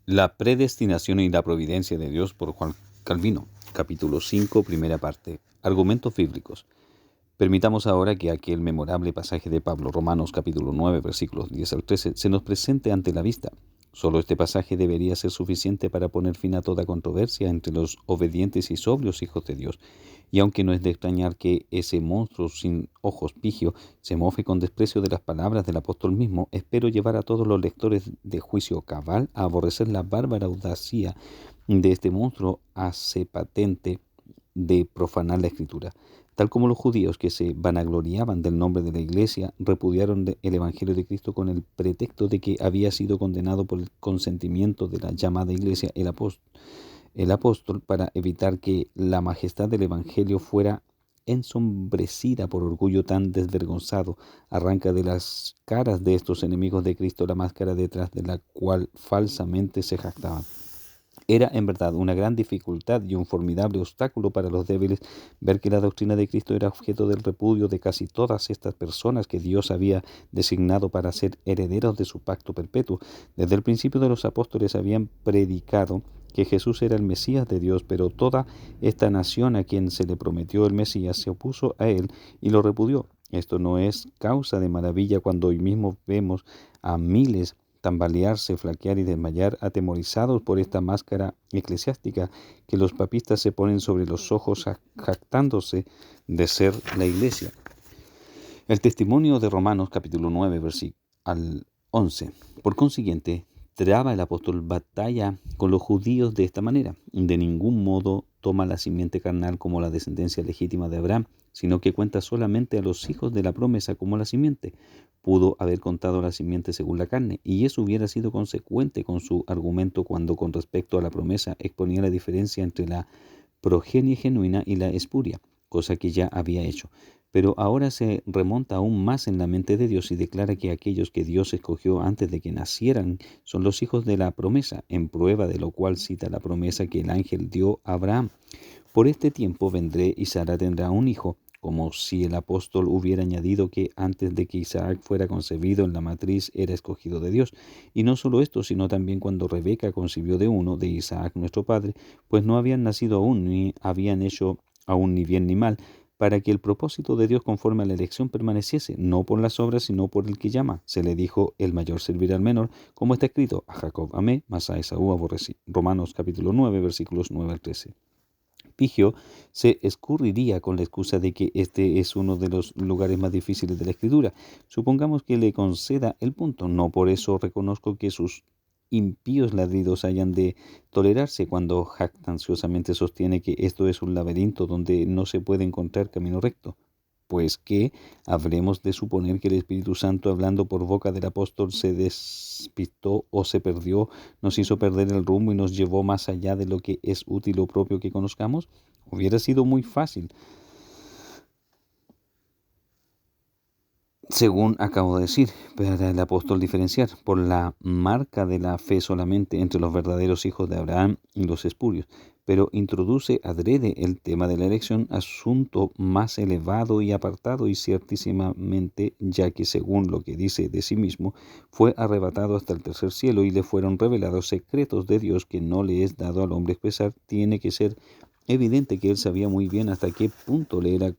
La predestinación y la providencia de Dios por Juan Calvino, capítulo 5, primera parte. Argumentos bíblicos. Permitamos ahora que aquel memorable pasaje de Pablo, Romanos capítulo 9, versículos 10 al 13, se nos presente ante la vista. Solo este pasaje debería ser suficiente para poner fin a toda controversia entre los obedientes y sobrios hijos de Dios. Y aunque no es de extrañar que ese monstruo sin ojos pigio se mofe con desprecio de las palabras del apóstol mismo, espero llevar a todos los lectores de juicio cabal a aborrecer la bárbara audacia de este monstruo hace patente de profanar la Escritura. Tal como los judíos que se vanagloriaban del nombre de la Iglesia repudiaron el Evangelio de Cristo con el pretexto de que había sido condenado por el consentimiento de la llamada Iglesia, el apóstol, para evitar que la majestad del Evangelio fuera ensombrecida por orgullo tan desvergonzado, arranca de las caras de estos enemigos de Cristo la máscara detrás de la cual falsamente se jactaban. Era en verdad una gran dificultad y un formidable obstáculo para los débiles ver que la doctrina de Cristo era objeto del repudio de casi todas estas personas que Dios había designado para ser herederos de su pacto perpetuo. Desde el principio de los apóstoles habían predicado que Jesús era el Mesías de Dios, pero toda esta nación a quien se le prometió el Mesías se opuso a él y lo repudió. Esto no es causa de maravilla cuando hoy mismo vemos a miles tambalearse, flaquear y desmayar, atemorizados por esta máscara eclesiástica que los papistas se ponen sobre los ojos jactándose de ser la Iglesia. El testimonio de Romanos capítulo 9, versículo al 11. Por consiguiente, traba el apóstol batalla con los judíos de esta manera. De ningún modo toma la simiente carnal como la descendencia legítima de Abraham, sino que cuenta solamente a los hijos de la promesa como la simiente. Pudo haber contado la simiente según la carne, y eso hubiera sido consecuente con su argumento cuando con respecto a la promesa exponía la diferencia entre la progenie genuina y la espuria, cosa que ya había hecho. Pero ahora se remonta aún más en la mente de Dios y declara que aquellos que Dios escogió antes de que nacieran son los hijos de la promesa, en prueba de lo cual cita la promesa que el ángel dio a Abraham. Por este tiempo vendré y Sara tendrá un hijo, como si el apóstol hubiera añadido que antes de que Isaac fuera concebido en la matriz era escogido de Dios. Y no solo esto, sino también cuando Rebeca concibió de uno, de Isaac nuestro padre, pues no habían nacido aún, ni habían hecho aún ni bien ni mal, para que el propósito de Dios conforme a la elección permaneciese, no por las obras, sino por el que llama. Se le dijo, el mayor servirá al menor, como está escrito, a Jacob amé, mas a Esaú aborrecí. Romanos capítulo 9, versículos 9 al 13. Pigio se escurriría con la excusa de que este es uno de los lugares más difíciles de la Escritura. Supongamos que le conceda el punto. No por eso reconozco que sus impíos ladridos hayan de tolerarse cuando jactanciosamente sostiene que esto es un laberinto donde no se puede encontrar camino recto. Pues que habremos de suponer que el Espíritu Santo, hablando por boca del apóstol, se despistó o se perdió, nos hizo perder el rumbo y nos llevó más allá de lo que es útil o propio que conozcamos. Hubiera sido muy fácil, según acabo de decir, para el apóstol diferenciar por la marca de la fe solamente entre los verdaderos hijos de Abraham y los espurios, pero introduce adrede el tema de la elección, asunto más elevado y apartado, y ciertísimamente, ya que según lo que dice de sí mismo, fue arrebatado hasta el tercer cielo y le fueron revelados secretos de Dios que no le es dado al hombre expresar. Tiene que ser evidente que él sabía muy bien hasta qué punto le era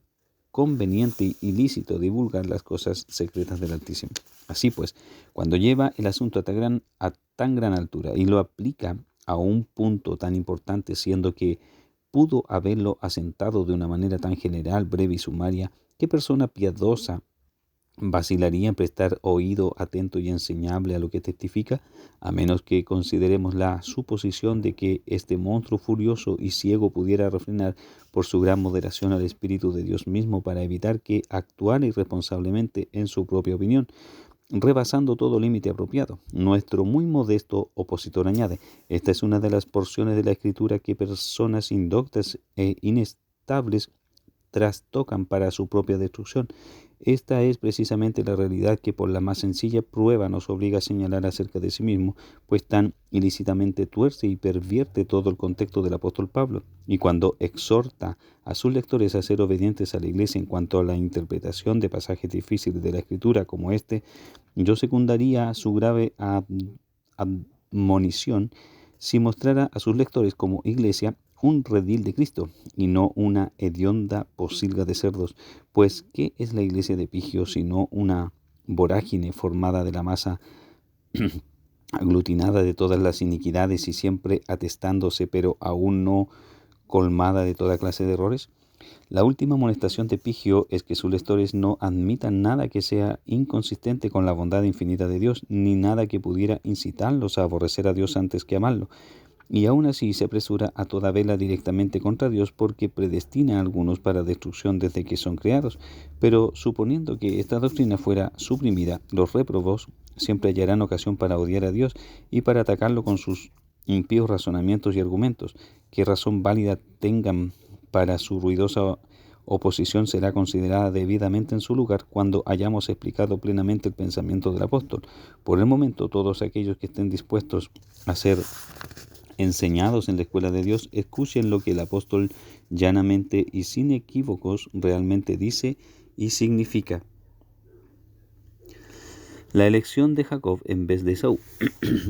conveniente y lícito divulgar las cosas secretas del Altísimo. Así pues, cuando lleva el asunto a tan gran altura y lo aplica a un punto tan importante, siendo que pudo haberlo asentado de una manera tan general, breve y sumaria, ¿qué persona piadosa vacilaría en prestar oído atento y enseñable a lo que testifica, a menos que consideremos la suposición de que este monstruo furioso y ciego pudiera refrenar por su gran moderación al Espíritu de Dios mismo para evitar que actuara irresponsablemente en su propia opinión, rebasando todo límite apropiado? Nuestro muy modesto opositor añade, esta es una de las porciones de la Escritura que personas indoctas e inestables trastocan para su propia destrucción. Esta es precisamente la realidad que por la más sencilla prueba nos obliga a señalar acerca de sí mismo, pues tan ilícitamente tuerce y pervierte todo el contexto del apóstol Pablo. Y cuando exhorta a sus lectores a ser obedientes a la Iglesia en cuanto a la interpretación de pasajes difíciles de la Escritura como este, yo secundaría su grave admonición si mostrara a sus lectores como iglesia un redil de Cristo y no una hedionda posilga de cerdos, pues ¿qué es la iglesia de Epigio sino una vorágine formada de la masa aglutinada de todas las iniquidades y siempre atestándose, pero aún no colmada de toda clase de errores? La última amonestación de Epigio es que sus lectores no admitan nada que sea inconsistente con la bondad infinita de Dios, ni nada que pudiera incitarlos a aborrecer a Dios antes que amarlo. Y aún así se apresura a toda vela directamente contra Dios porque predestina a algunos para destrucción desde que son creados. Pero suponiendo que esta doctrina fuera suprimida, los réprobos siempre hallarán ocasión para odiar a Dios y para atacarlo con sus impíos razonamientos y argumentos. ¿Qué razón válida tengan para su ruidosa oposición será considerada debidamente en su lugar cuando hayamos explicado plenamente el pensamiento del apóstol? Por el momento, todos aquellos que estén dispuestos a ser enseñados en la escuela de Dios, escuchen lo que el apóstol llanamente y sin equívocos realmente dice y significa. La elección de Jacob en vez de Esaú.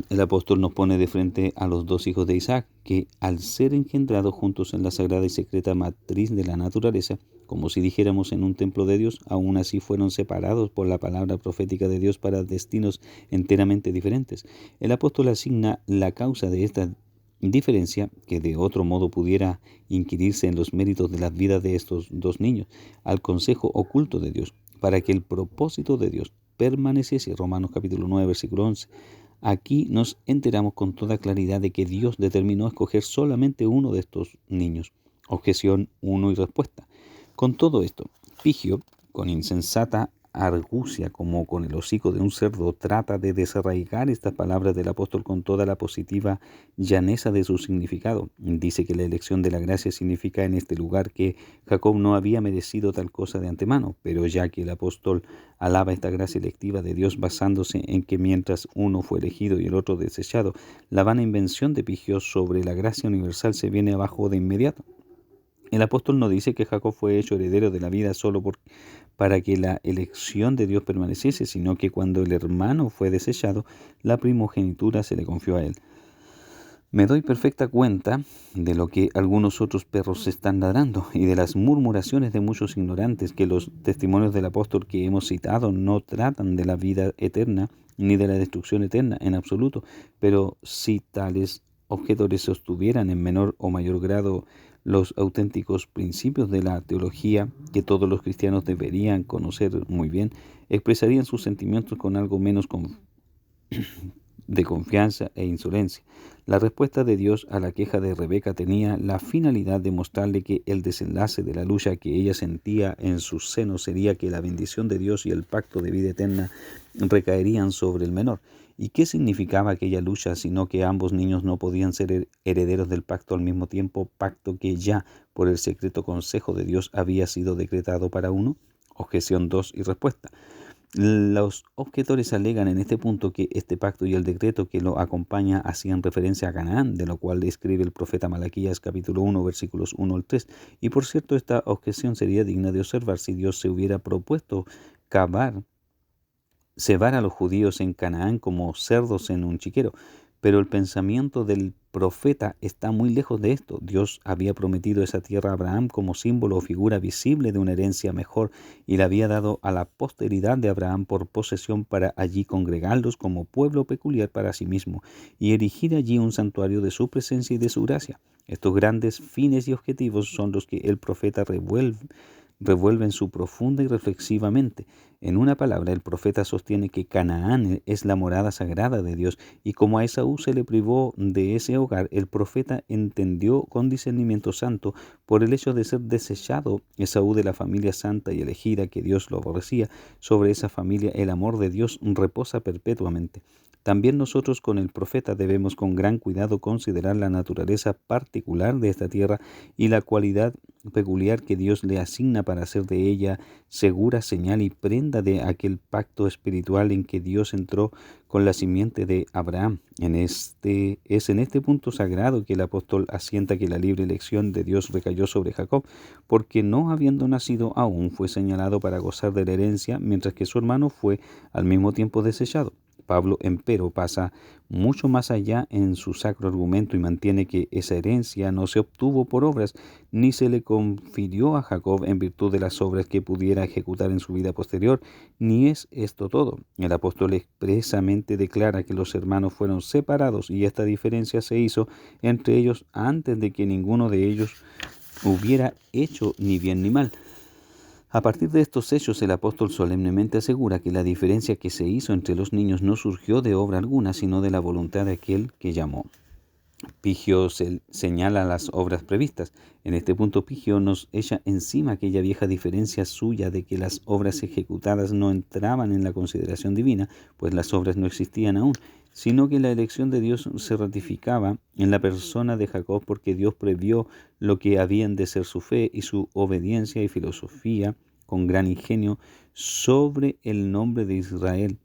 El apóstol nos pone de frente a los dos hijos de Isaac, que al ser engendrados juntos en la sagrada y secreta matriz de la naturaleza, como si dijéramos en un templo de Dios, aún así fueron separados por la palabra profética de Dios para destinos enteramente diferentes. El apóstol asigna la causa de esta diferencia, que de otro modo pudiera inquirirse en los méritos de las vidas de estos dos niños, al consejo oculto de Dios, para que el propósito de Dios permaneciese. Romanos capítulo 9, versículo 11. Aquí nos enteramos con toda claridad de que Dios determinó escoger solamente uno de estos niños. Objeción 1 y respuesta. Con todo esto, Epigio, con insensata argucia como con el hocico de un cerdo, trata de desarraigar estas palabras del apóstol con toda la positiva llaneza de su significado. Dice que la elección de la gracia significa en este lugar que Jacob no había merecido tal cosa de antemano, pero ya que el apóstol alaba esta gracia electiva de Dios basándose en que mientras uno fue elegido y el otro desechado, la vana invención de Epigio sobre la gracia universal se viene abajo de inmediato. El apóstol no dice que Jacob fue hecho heredero de la vida solo para que la elección de Dios permaneciese, sino que cuando el hermano fue desechado, la primogenitura se le confió a él. Me doy perfecta cuenta de lo que algunos otros perros están ladrando y de las murmuraciones de muchos ignorantes, que los testimonios del apóstol que hemos citado no tratan de la vida eterna ni de la destrucción eterna en absoluto, pero si tales objetores sostuvieran en menor o mayor grado los auténticos principios de la teología que todos los cristianos deberían conocer muy bien, expresarían sus sentimientos con algo menos de confianza e insolencia. La respuesta de Dios a la queja de Rebeca tenía la finalidad de mostrarle que el desenlace de la lucha que ella sentía en sus senos sería que la bendición de Dios y el pacto de vida eterna recaerían sobre el menor. ¿Y qué significaba aquella lucha, sino que ambos niños no podían ser herederos del pacto al mismo tiempo, pacto que ya por el secreto consejo de Dios había sido decretado para uno? Objeción 2 y respuesta. Los objetores alegan en este punto que este pacto y el decreto que lo acompaña hacían referencia a Canaán, de lo cual escribe el profeta Malaquías capítulo 1 versículos 1 al 3. Y por cierto, esta objeción sería digna de observar si Dios se hubiera propuesto cebar a los judíos en Canaán como cerdos en un chiquero. Pero el pensamiento del profeta está muy lejos de esto. Dios había prometido esa tierra a Abraham como símbolo o figura visible de una herencia mejor y la había dado a la posteridad de Abraham por posesión para allí congregarlos como pueblo peculiar para sí mismo y erigir allí un santuario de su presencia y de su gracia. Estos grandes fines y objetivos son los que el profeta revuelve en su profunda y reflexivamente. En una palabra, el profeta sostiene que Canaán es la morada sagrada de Dios, y como a Esaú se le privó de ese hogar, el profeta entendió con discernimiento santo, por el hecho de ser desechado Esaú de la familia santa y elegida que Dios lo aborrecía, sobre esa familia el amor de Dios reposa perpetuamente. También nosotros con el profeta debemos con gran cuidado considerar la naturaleza particular de esta tierra y la cualidad peculiar que Dios le asigna para hacer de ella segura señal y prenda de aquel pacto espiritual en que Dios entró con la simiente de Abraham. Es en este punto sagrado que el apóstol asienta que la libre elección de Dios recayó sobre Jacob, porque no habiendo nacido aún fue señalado para gozar de la herencia, mientras que su hermano fue al mismo tiempo desechado. Pablo, empero, pasa mucho más allá en su sacro argumento y mantiene que esa herencia no se obtuvo por obras, ni se le confirió a Jacob en virtud de las obras que pudiera ejecutar en su vida posterior, ni es esto todo. El apóstol expresamente declara que los hermanos fueron separados y esta diferencia se hizo entre ellos antes de que ninguno de ellos hubiera hecho ni bien ni mal. A partir de estos hechos, el apóstol solemnemente asegura que la diferencia que se hizo entre los niños no surgió de obra alguna, sino de la voluntad de aquel que llamó. Pigio señala las obras previstas. En este punto Pigio nos echa encima aquella vieja diferencia suya de que las obras ejecutadas no entraban en la consideración divina, pues las obras no existían aún, sino que la elección de Dios se ratificaba en la persona de Jacob porque Dios previó lo que habían de ser su fe y su obediencia y filosofía con gran ingenio sobre el nombre de Israel,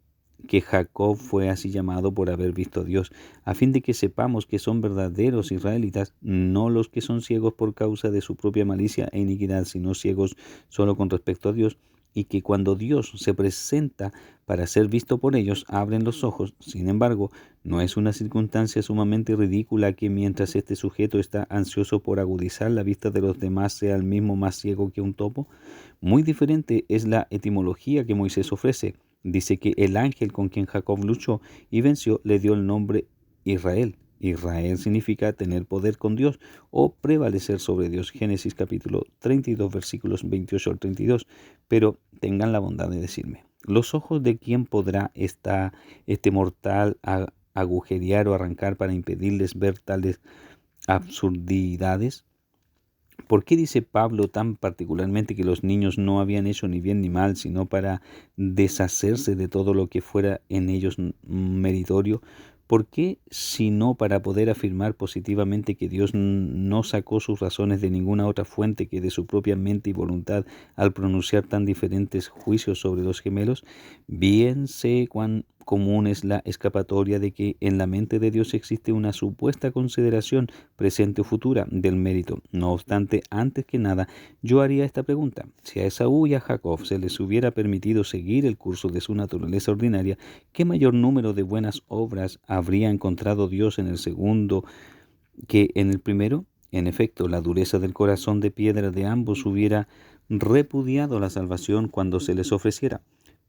que Jacob fue así llamado por haber visto a Dios, a fin de que sepamos que son verdaderos israelitas, no los que son ciegos por causa de su propia malicia e iniquidad, sino ciegos solo con respecto a Dios, y que cuando Dios se presenta para ser visto por ellos, abren los ojos. Sin embargo, no es una circunstancia sumamente ridícula que mientras este sujeto está ansioso por agudizar la vista de los demás, sea el mismo más ciego que un topo. Muy diferente es la etimología que Moisés ofrece. Dice que el ángel con quien Jacob luchó y venció le dio el nombre Israel. Israel significa tener poder con Dios o prevalecer sobre Dios. Génesis capítulo 32 versículos 28 al 32. Pero tengan la bondad de decirme, ¿los ojos de quién podrá este mortal agujerear o arrancar para impedirles ver tales absurdidades? ¿Por qué dice Pablo tan particularmente que los niños no habían hecho ni bien ni mal, sino para deshacerse de todo lo que fuera en ellos meritorio? ¿Por qué, sino para poder afirmar positivamente que Dios no sacó sus razones de ninguna otra fuente que de su propia mente y voluntad al pronunciar tan diferentes juicios sobre los gemelos? Bien sé cuán común es la escapatoria de que en la mente de Dios existe una supuesta consideración presente o futura del mérito. No obstante, antes que nada, yo haría esta pregunta. Si a Esaú y a Jacob se les hubiera permitido seguir el curso de su naturaleza ordinaria, ¿qué mayor número de buenas obras habría encontrado Dios en el segundo que en el primero? En efecto, la dureza del corazón de piedra de ambos hubiera repudiado la salvación cuando se les ofreciera.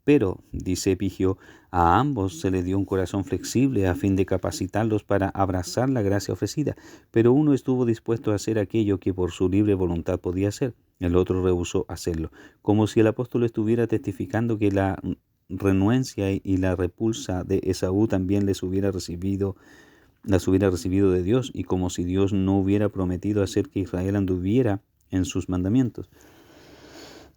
Pero, dice Epigio, a ambos se le dio un corazón flexible a fin de capacitarlos para abrazar la gracia ofrecida, pero uno estuvo dispuesto a hacer aquello que por su libre voluntad podía hacer, el otro rehusó hacerlo, como si el apóstol estuviera testificando que la renuencia y la repulsa de Esaú también las hubiera recibido de Dios, y como si Dios no hubiera prometido hacer que Israel anduviera en sus mandamientos.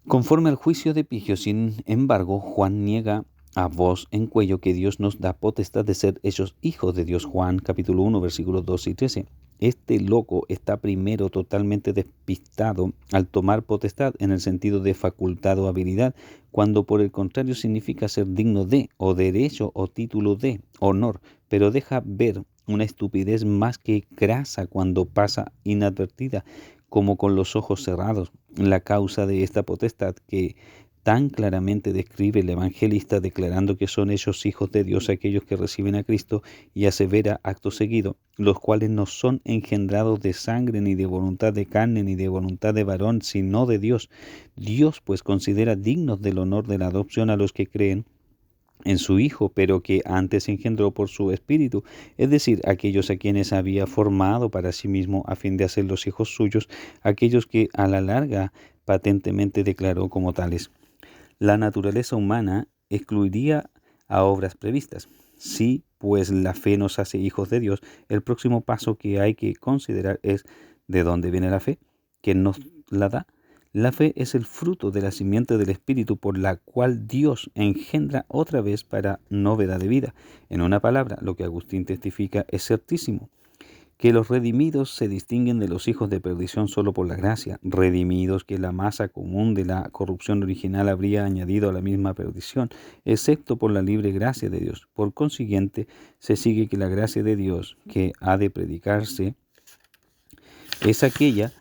Conforme al juicio de Epigio, sin embargo, Juan niega a voz en cuello que Dios nos da potestad de ser hechos hijos de Dios. Juan capítulo 1 versículos 12 y 13. Este loco está primero totalmente despistado al tomar potestad en el sentido de facultad o habilidad, cuando por el contrario significa ser digno de, o derecho o título de, honor, pero deja ver una estupidez más que grasa cuando pasa inadvertida, como con los ojos cerrados, la causa de esta potestad que tan claramente describe el evangelista, declarando que son hechos hijos de Dios aquellos que reciben a Cristo, y asevera acto seguido, los cuales no son engendrados de sangre, ni de voluntad de carne, ni de voluntad de varón, sino de Dios. Dios pues considera dignos del honor de la adopción a los que creen en su Hijo, pero que antes engendró por su Espíritu, es decir, aquellos a quienes había formado para sí mismo a fin de hacerlos hijos suyos, aquellos que a la larga patentemente declaró como tales. La naturaleza humana excluiría a obras previstas. Si pues la fe nos hace hijos de Dios, el próximo paso que hay que considerar es ¿de dónde viene la fe? ¿Quién nos la da? La fe es el fruto de la simiente del Espíritu por la cual Dios engendra otra vez para novedad de vida. En una palabra, lo que Agustín testifica es certísimo, que los redimidos se distinguen de los hijos de perdición solo por la gracia, redimidos que la masa común de la corrupción original habría añadido a la misma perdición, excepto por la libre gracia de Dios. Por consiguiente, se sigue que la gracia de Dios que ha de predicarse es aquella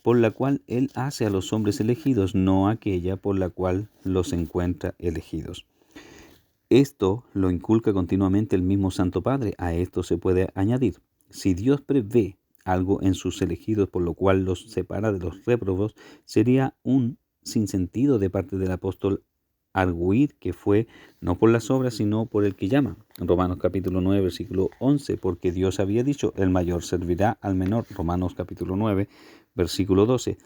por la cual Él hace a los hombres elegidos, no aquella por la cual los encuentra elegidos. Esto lo inculca continuamente el mismo Santo Padre. A esto se puede añadir: si Dios prevé algo en sus elegidos por lo cual los separa de los réprobos, sería un sinsentido de parte del apóstol arguir que fue no por las obras, sino por el que llama. Romanos capítulo 9, versículo 11, porque Dios había dicho: el mayor servirá al menor. Romanos capítulo 9, versículo 12,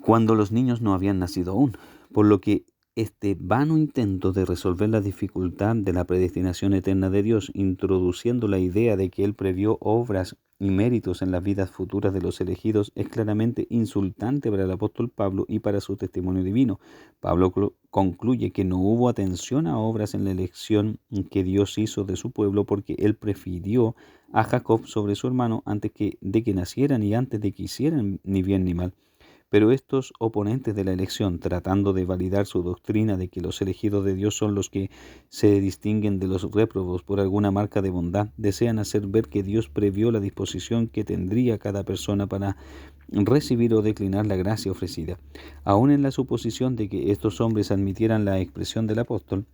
cuando los niños no habían nacido aún. Por lo que este vano intento de resolver la dificultad de la predestinación eterna de Dios, introduciendo la idea de que Él previó obras y méritos en las vidas futuras de los elegidos, es claramente insultante para el apóstol Pablo y para su testimonio divino. Pablo concluye que no hubo atención a obras en la elección que Dios hizo de su pueblo, porque Él prefirió a Jacob sobre su hermano antes de que nacieran y antes de que hicieran ni bien ni mal. Pero estos oponentes de la elección, tratando de validar su doctrina de que los elegidos de Dios son los que se distinguen de los réprobos por alguna marca de bondad, desean hacer ver que Dios previó la disposición que tendría cada persona para recibir o declinar la gracia ofrecida. Aun en la suposición de que estos hombres admitieran la expresión del apóstol,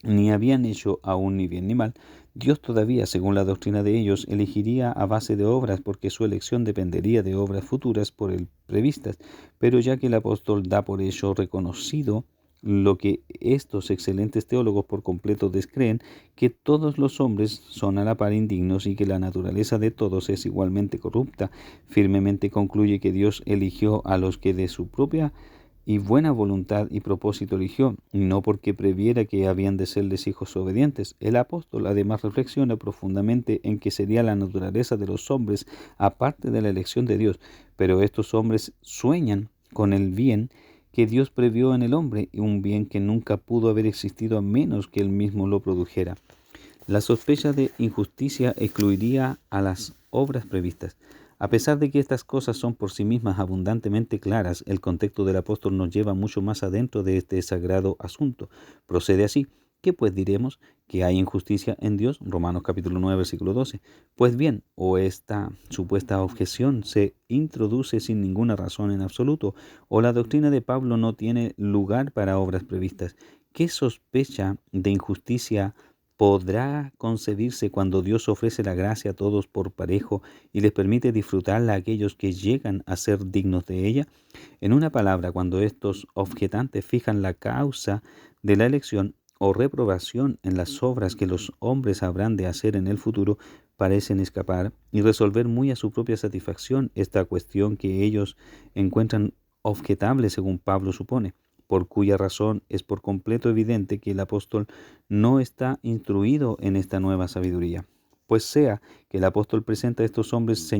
ni habían hecho aún ni bien ni mal, Dios todavía, según la doctrina de ellos, elegiría a base de obras, porque su elección dependería de obras futuras por él previstas. Pero ya que el apóstol da por hecho reconocido lo que estos excelentes teólogos por completo descreen, que todos los hombres son a la par indignos y que la naturaleza de todos es igualmente corrupta, firmemente concluye que Dios eligió a los que de su propia y buena voluntad y propósito eligió, y no porque previera que habían de serles hijos obedientes. El apóstol además reflexiona profundamente en que sería la naturaleza de los hombres aparte de la elección de Dios, pero estos hombres sueñan con el bien que Dios previó en el hombre, y un bien que nunca pudo haber existido a menos que él mismo lo produjera. La sospecha de injusticia excluiría a las obras previstas. A pesar de que estas cosas son por sí mismas abundantemente claras, el contexto del apóstol nos lleva mucho más adentro de este sagrado asunto. Procede así: ¿qué pues diremos? ¿Que hay injusticia en Dios? Romanos capítulo 9, versículo 12. Pues bien, o esta supuesta objeción se introduce sin ninguna razón en absoluto, o la doctrina de Pablo no tiene lugar para obras previstas. ¿Qué sospecha de injusticia podrá concebirse cuando Dios ofrece la gracia a todos por parejo y les permite disfrutarla a aquellos que llegan a ser dignos de ella? En una palabra, cuando estos objetantes fijan la causa de la elección o reprobación en las obras que los hombres habrán de hacer en el futuro, parecen escapar y resolver muy a su propia satisfacción esta cuestión que ellos encuentran objetable, según Pablo supone, por cuya razón es por completo evidente que el apóstol no está instruido en esta nueva sabiduría. Pues sea que el apóstol presenta a estos hombres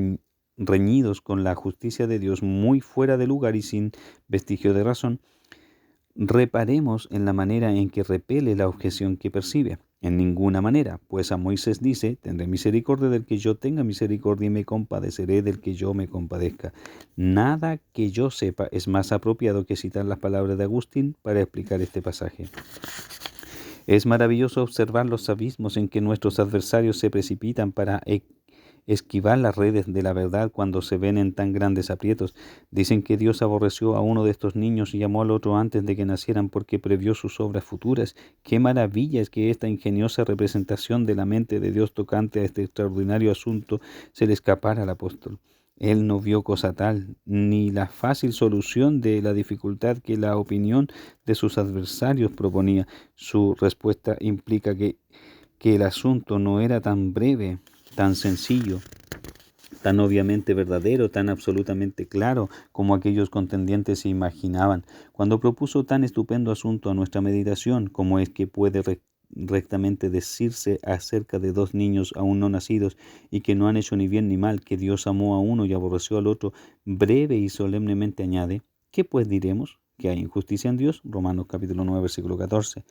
reñidos con la justicia de Dios muy fuera de lugar y sin vestigio de razón, reparemos en la manera en que repele la objeción que percibe. En ninguna manera, pues a Moisés dice: tendré misericordia del que yo tenga misericordia y me compadeceré del que yo me compadezca. Nada que yo sepa es más apropiado que citar las palabras de Agustín para explicar este pasaje. Es maravilloso observar los abismos en que nuestros adversarios se precipitan para esquivar las redes de la verdad cuando se ven en tan grandes aprietos. Dicen que Dios aborreció a uno de estos niños y llamó al otro antes de que nacieran porque previó sus obras futuras. Qué maravilla es que esta ingeniosa representación de la mente de Dios tocante a este extraordinario asunto se le escapara al apóstol. Él no vio cosa tal, ni la fácil solución de la dificultad que la opinión de sus adversarios proponía. Su respuesta implica que el asunto no era tan breve, tan sencillo, tan obviamente verdadero, tan absolutamente claro como aquellos contendientes se imaginaban. Cuando propuso tan estupendo asunto a nuestra meditación, como es que puede rectamente decirse acerca de dos niños aún no nacidos y que no han hecho ni bien ni mal, que Dios amó a uno y aborreció al otro, breve y solemnemente añade: ¿qué pues diremos? ¿Que hay injusticia en Dios? Romanos capítulo 9, versículo 14.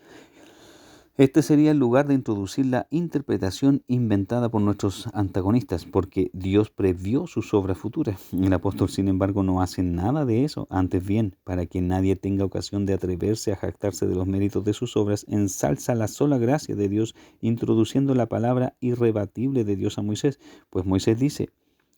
Este sería el lugar de introducir la interpretación inventada por nuestros antagonistas, porque Dios previó sus obras futuras. El apóstol, sin embargo, no hace nada de eso. Antes bien, para que nadie tenga ocasión de atreverse a jactarse de los méritos de sus obras, ensalza la sola gracia de Dios, introduciendo la palabra irrebatible de Dios a Moisés. Pues Moisés dice: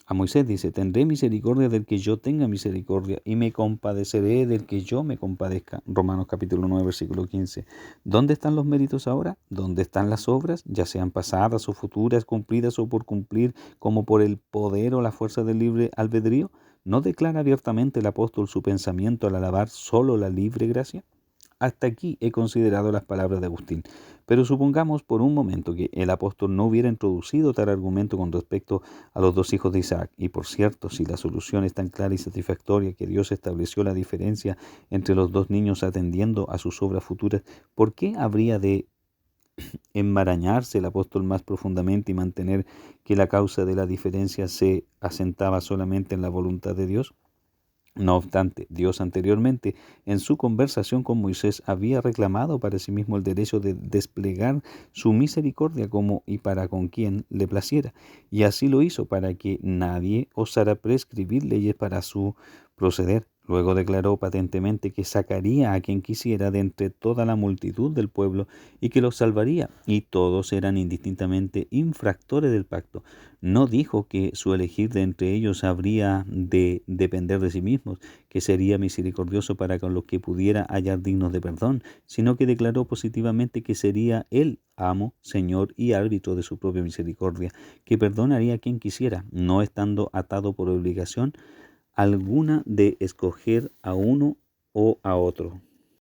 A Moisés dice, tendré misericordia del que yo tenga misericordia y me compadeceré del que yo me compadezca. Romanos capítulo 9, versículo 15. ¿Dónde están los méritos ahora? ¿Dónde están las obras, ya sean pasadas o futuras, cumplidas o por cumplir, como por el poder o la fuerza del libre albedrío? ¿No declara abiertamente el apóstol su pensamiento al alabar solo la libre gracia? Hasta aquí he considerado las palabras de Agustín, pero supongamos por un momento que el apóstol no hubiera introducido tal argumento con respecto a los dos hijos de Isaac. Y por cierto, si la solución es tan clara y satisfactoria que Dios estableció la diferencia entre los dos niños atendiendo a sus obras futuras, ¿por qué habría de enmarañarse el apóstol más profundamente y mantener que la causa de la diferencia se asentaba solamente en la voluntad de Dios? No obstante, Dios anteriormente, en su conversación con Moisés, había reclamado para sí mismo el derecho de desplegar su misericordia como y para con quien le placiera, y así lo hizo para que nadie osara prescribir leyes para su proceder. Luego declaró patentemente que sacaría a quien quisiera de entre toda la multitud del pueblo y que los salvaría, y todos eran indistintamente infractores del pacto. No dijo que su elegir de entre ellos habría de depender de sí mismos, que sería misericordioso para con los que pudiera hallar dignos de perdón, sino que declaró positivamente que sería él amo, señor y árbitro de su propia misericordia, que perdonaría a quien quisiera, no estando atado por obligación alguna de escoger a uno o a otro.